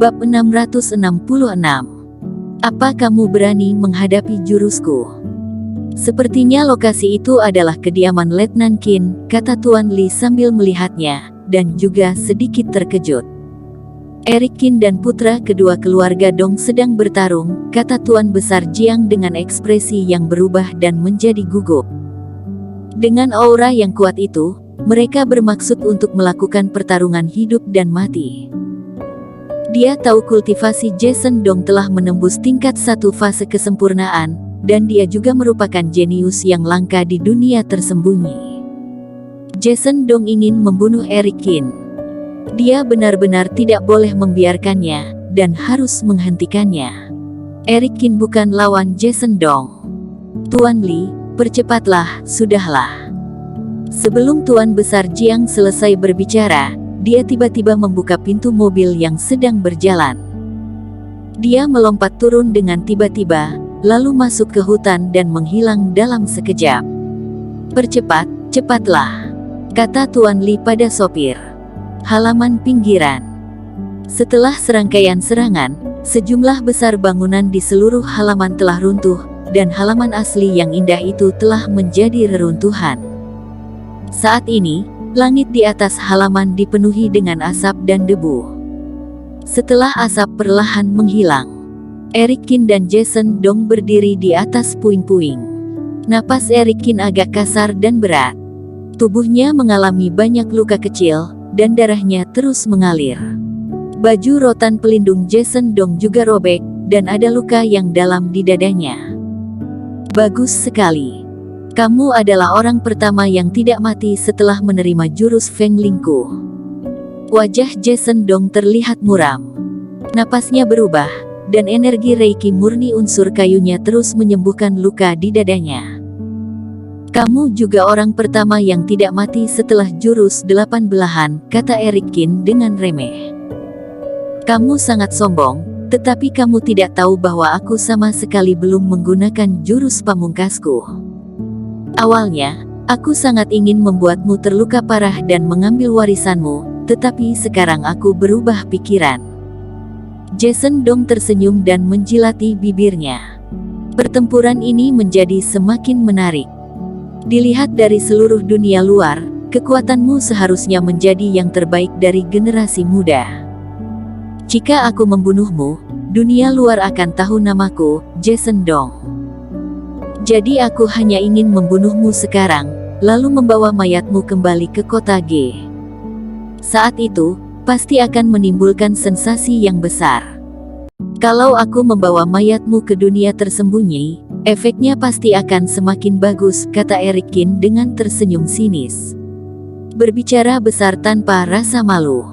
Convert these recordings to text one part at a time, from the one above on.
Bab 666. Apa kamu berani menghadapi jurusku? Sepertinya lokasi itu adalah kediaman Letnan Qin, kata Tuan Li sambil melihatnya, dan juga sedikit terkejut. Erik Qin dan putra kedua keluarga Dong sedang bertarung, kata Tuan Besar Jiang dengan ekspresi yang berubah dan menjadi gugup. Dengan aura yang kuat itu, mereka bermaksud untuk melakukan pertarungan hidup dan mati. Dia tahu kultivasi Jason Dong telah menembus tingkat 1 fase kesempurnaan, dan dia juga merupakan jenius yang langka di dunia tersembunyi. Jason Dong ingin membunuh Erik Qin. Dia benar-benar tidak boleh membiarkannya, dan harus menghentikannya. Erik Qin bukan lawan Jason Dong. Tuan Li, percepatlah, sudahlah. Sebelum Tuan Besar Jiang selesai berbicara, dia tiba-tiba membuka pintu mobil yang sedang berjalan. Dia melompat turun dengan tiba-tiba, lalu masuk ke hutan dan menghilang dalam sekejap. Percepat, cepatlah, kata Tuan Li pada sopir. Halaman pinggiran. Setelah serangkaian serangan, sejumlah besar bangunan di seluruh halaman telah runtuh, dan halaman asli yang indah itu telah menjadi reruntuhan. Saat ini, langit di atas halaman dipenuhi dengan asap dan debu. Setelah asap perlahan menghilang, Erik Qin dan Jason Dong berdiri di atas puing-puing. Napas Erik Qin agak kasar dan berat. Tubuhnya mengalami banyak luka kecil, dan darahnya terus mengalir. Baju rotan pelindung Jason Dong juga robek, dan ada luka yang dalam di dadanya. Bagus sekali. Kamu adalah orang pertama yang tidak mati setelah menerima jurus Feng Lingku. Wajah Jason Dong terlihat muram. Napasnya berubah, dan energi Reiki murni unsur kayunya terus menyembuhkan luka di dadanya. Kamu juga orang pertama yang tidak mati setelah jurus 8 belahan, kata Erik Qin dengan remeh. Kamu sangat sombong, tetapi kamu tidak tahu bahwa aku sama sekali belum menggunakan jurus pamungkasku. Awalnya, aku sangat ingin membuatmu terluka parah dan mengambil warisanmu, tetapi sekarang aku berubah pikiran. Jason Dong tersenyum dan menjilati bibirnya. Pertempuran ini menjadi semakin menarik. Dilihat dari seluruh dunia luar, kekuatanmu seharusnya menjadi yang terbaik dari generasi muda. Jika aku membunuhmu, dunia luar akan tahu namaku, Jason Dong. Jadi aku hanya ingin membunuhmu sekarang, lalu membawa mayatmu kembali ke kota G. Saat itu, pasti akan menimbulkan sensasi yang besar. Kalau aku membawa mayatmu ke dunia tersembunyi, efeknya pasti akan semakin bagus, kata Erik Qin dengan tersenyum sinis. Berbicara besar tanpa rasa malu.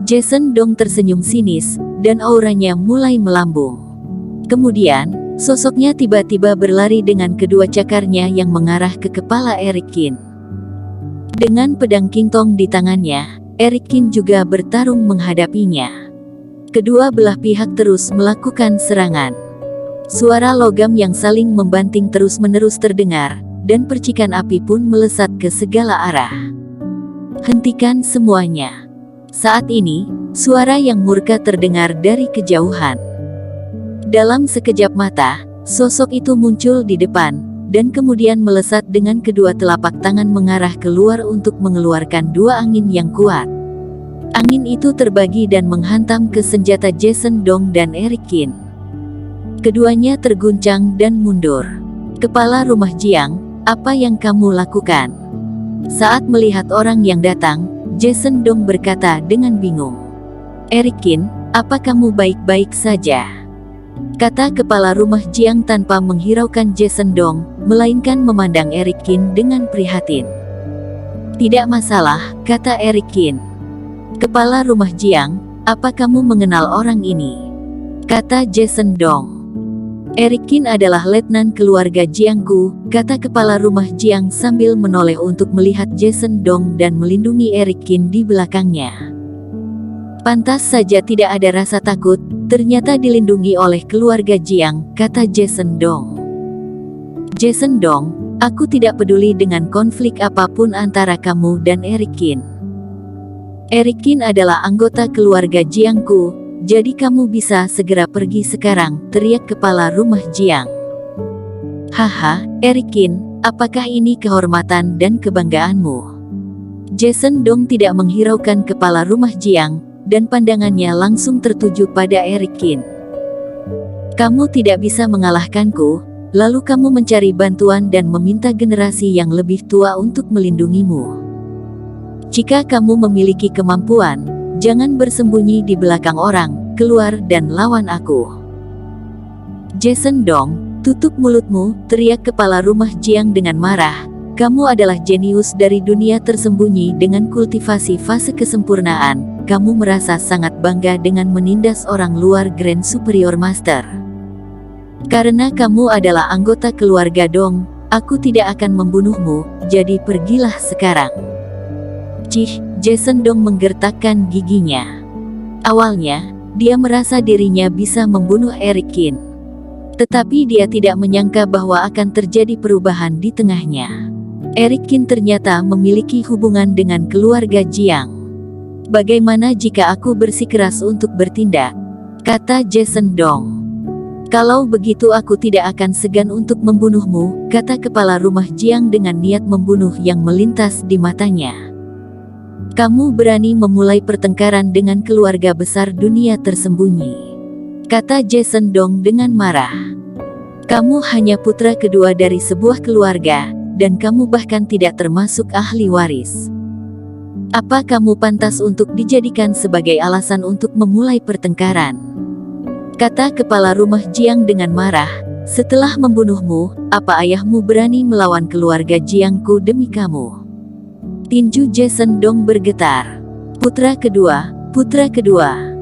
Jason Dong tersenyum sinis, dan auranya mulai melambung. Kemudian, sosoknya tiba-tiba berlari dengan kedua cakarnya yang mengarah ke kepala Erik Qin. Dengan pedang Qingtong di tangannya, Erik Qin juga bertarung menghadapinya. Kedua belah pihak terus melakukan serangan. Suara logam yang saling membanting terus-menerus terdengar, dan percikan api pun melesat ke segala arah. Hentikan semuanya. Saat ini, suara yang murka terdengar dari kejauhan. Dalam sekejap mata, sosok itu muncul di depan, dan kemudian melesat dengan kedua telapak tangan mengarah keluar untuk mengeluarkan dua angin yang kuat. Angin itu terbagi dan menghantam ke senjata Jason Dong dan Erik Qin. Keduanya terguncang dan mundur. Kepala rumah Jiang, apa yang kamu lakukan? Saat melihat orang yang datang, Jason Dong berkata dengan bingung. Erik Qin, apa kamu baik-baik saja? Kata kepala rumah Jiang tanpa menghiraukan Jason Dong, melainkan memandang Erik Qin dengan prihatin. Tidak masalah, kata Erik Qin. Kepala rumah Jiang, apa kamu mengenal orang ini? Kata Jason Dong. Erik Qin adalah letnan keluarga Jiangku, kata kepala rumah Jiang sambil menoleh untuk melihat Jason Dong dan melindungi Erik Qin di belakangnya. Pantas saja tidak ada rasa takut, ternyata dilindungi oleh keluarga Jiang, kata Jason Dong. Jason Dong, aku tidak peduli dengan konflik apapun antara kamu dan Erik Qin. Erik Qin adalah anggota keluarga Jiangku, jadi kamu bisa segera pergi sekarang, teriak kepala rumah Jiang. Haha, Erikin, apakah ini kehormatan dan kebanggaanmu? Jason Dong tidak menghiraukan kepala rumah Jiang, dan pandangannya langsung tertuju pada Erikin. Kamu tidak bisa mengalahkanku, lalu kamu mencari bantuan dan meminta generasi yang lebih tua untuk melindungimu. Jika kamu memiliki kemampuan, jangan bersembunyi di belakang orang, keluar dan lawan aku. Jason Dong, tutup mulutmu, teriak kepala rumah Jiang dengan marah. Kamu adalah jenius dari dunia tersembunyi dengan kultivasi fase kesempurnaan. Kamu merasa sangat bangga dengan menindas orang luar Grand Superior Master. Karena kamu adalah anggota keluarga Dong, aku tidak akan membunuhmu, jadi pergilah sekarang. Cih, Jason Dong menggertakkan giginya. Awalnya, dia merasa dirinya bisa membunuh Erikin. Tetapi dia tidak menyangka bahwa akan terjadi perubahan di tengahnya. Erikin ternyata memiliki hubungan dengan keluarga Jiang. Bagaimana jika aku bersikeras untuk bertindak? Kata Jason Dong. Kalau begitu aku tidak akan segan untuk membunuhmu, kata kepala rumah Jiang dengan niat membunuh yang melintas di matanya. Kamu berani memulai pertengkaran dengan keluarga besar dunia tersembunyi, kata Jason Dong dengan marah. Kamu hanya putra kedua dari sebuah keluarga, dan kamu bahkan tidak termasuk ahli waris. Apa kamu pantas untuk dijadikan sebagai alasan untuk memulai pertengkaran? Kata kepala rumah Jiang dengan marah. Setelah membunuhmu, apa ayahmu berani melawan keluarga Jiangku demi kamu? Tinju Jason Dong bergetar. Putra kedua, putra kedua.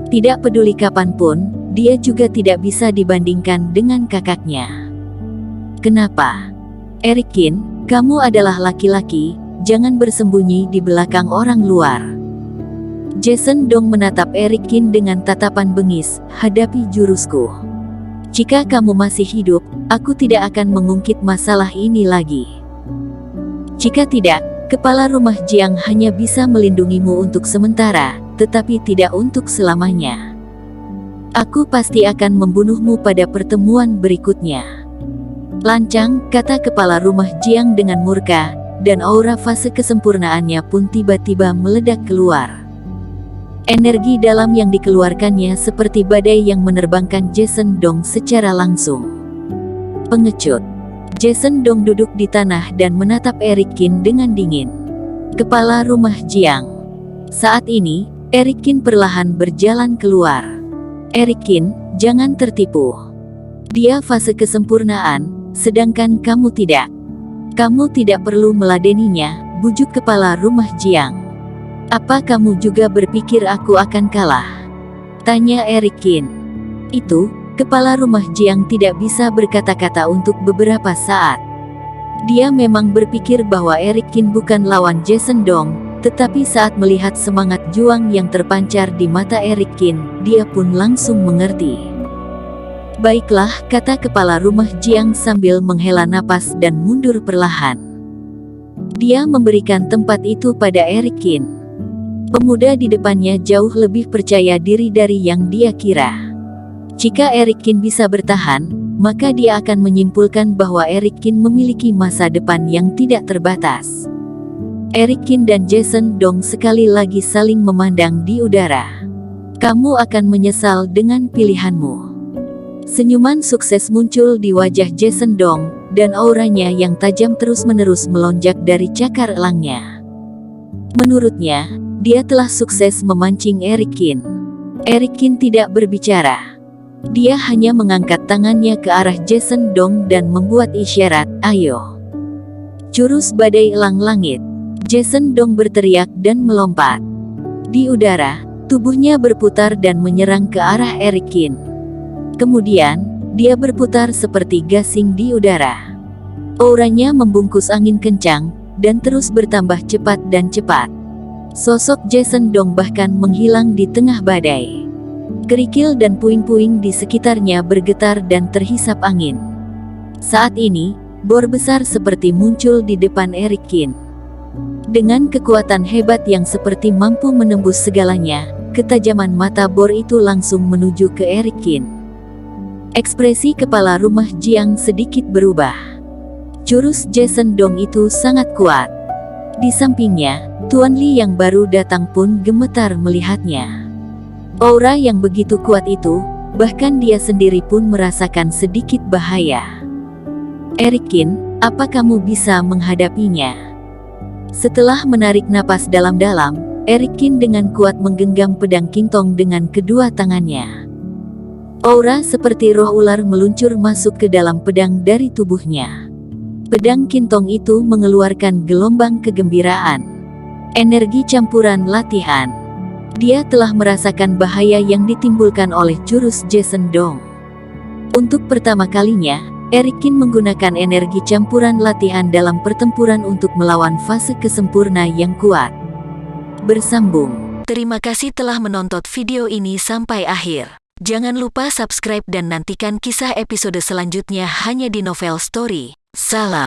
Tidak peduli kapanpun, dia juga tidak bisa dibandingkan dengan kakaknya. Kenapa? Erikin, kamu adalah laki-laki, jangan bersembunyi di belakang orang luar. Jason Dong menatap Erikin dengan tatapan bengis, hadapi jurusku. Jika kamu masih hidup, aku tidak akan mengungkit masalah ini lagi. Jika tidak, kepala rumah Jiang hanya bisa melindungimu untuk sementara, tetapi tidak untuk selamanya. Aku pasti akan membunuhmu pada pertemuan berikutnya. Lancang, kata kepala rumah Jiang dengan murka, dan aura fase kesempurnaannya pun tiba-tiba meledak keluar. Energi dalam yang dikeluarkannya seperti badai yang menerbangkan Jason Dong secara langsung. Pengecut. Jason Dong duduk di tanah dan menatap Erikin dengan dingin. Kepala rumah Jiang. Saat ini, Erikin perlahan berjalan keluar. Erikin, jangan tertipu. Dia fase kesempurnaan, sedangkan kamu tidak. Kamu tidak perlu meladeninya, bujuk kepala rumah Jiang. Apa kamu juga berpikir aku akan kalah? Tanya Erikin. Itu, kepala rumah Jiang tidak bisa berkata-kata untuk beberapa saat. Dia memang berpikir bahwa Erikin bukan lawan Jason Dong, tetapi saat melihat semangat juang yang terpancar di mata Erikin, dia pun langsung mengerti. Baiklah, kata kepala rumah Jiang sambil menghela napas dan mundur perlahan. Dia memberikan tempat itu pada Erikin. Pemuda di depannya jauh lebih percaya diri dari yang dia kira. Jika Erikin bisa bertahan, maka dia akan menyimpulkan bahwa Erikin memiliki masa depan yang tidak terbatas. Erikin dan Jason Dong sekali lagi saling memandang di udara. Kamu akan menyesal dengan pilihanmu. Senyuman sukses muncul di wajah Jason Dong, dan auranya yang tajam terus-menerus melonjak dari cakar elangnya. Menurutnya, dia telah sukses memancing Erikin. Erikin tidak berbicara. Dia hanya mengangkat tangannya ke arah Jason Dong dan membuat isyarat, ayo. Jurus badai elang langit. Jason Dong berteriak dan melompat. Di udara, tubuhnya berputar dan menyerang ke arah Erikin. Kemudian, dia berputar seperti gasing di udara. Auranya membungkus angin kencang, dan terus bertambah cepat dan cepat. Sosok Jason Dong bahkan menghilang di tengah badai. Kerikil dan puing-puing di sekitarnya bergetar dan terhisap angin. Saat ini, bor besar seperti muncul di depan Erikin. Dengan kekuatan hebat yang seperti mampu menembus segalanya, ketajaman mata Bor itu langsung menuju ke Eric Kin. Ekspresi kepala rumah Jiang sedikit berubah. Jurus Jason Dong itu sangat kuat. Di sampingnya, Tuan Li yang baru datang pun gemetar melihatnya. Aura yang begitu kuat itu, bahkan dia sendiri pun merasakan sedikit bahaya. Eric Kin, apa kamu bisa menghadapinya? Setelah menarik napas dalam-dalam, Eric Kin dengan kuat menggenggam pedang Qingtong dengan kedua tangannya. Aura seperti roh ular meluncur masuk ke dalam pedang dari tubuhnya. Pedang Qingtong itu mengeluarkan gelombang kegembiraan. Energi campuran latihan. Dia telah merasakan bahaya yang ditimbulkan oleh jurus Jason Dong. Untuk pertama kalinya, Eric Kin menggunakan energi campuran latihan dalam pertempuran untuk melawan fase kesempurna yang kuat. Bersambung. Terima kasih telah menonton video ini sampai akhir. Jangan lupa subscribe dan nantikan kisah episode selanjutnya hanya di Novel Story. Salam.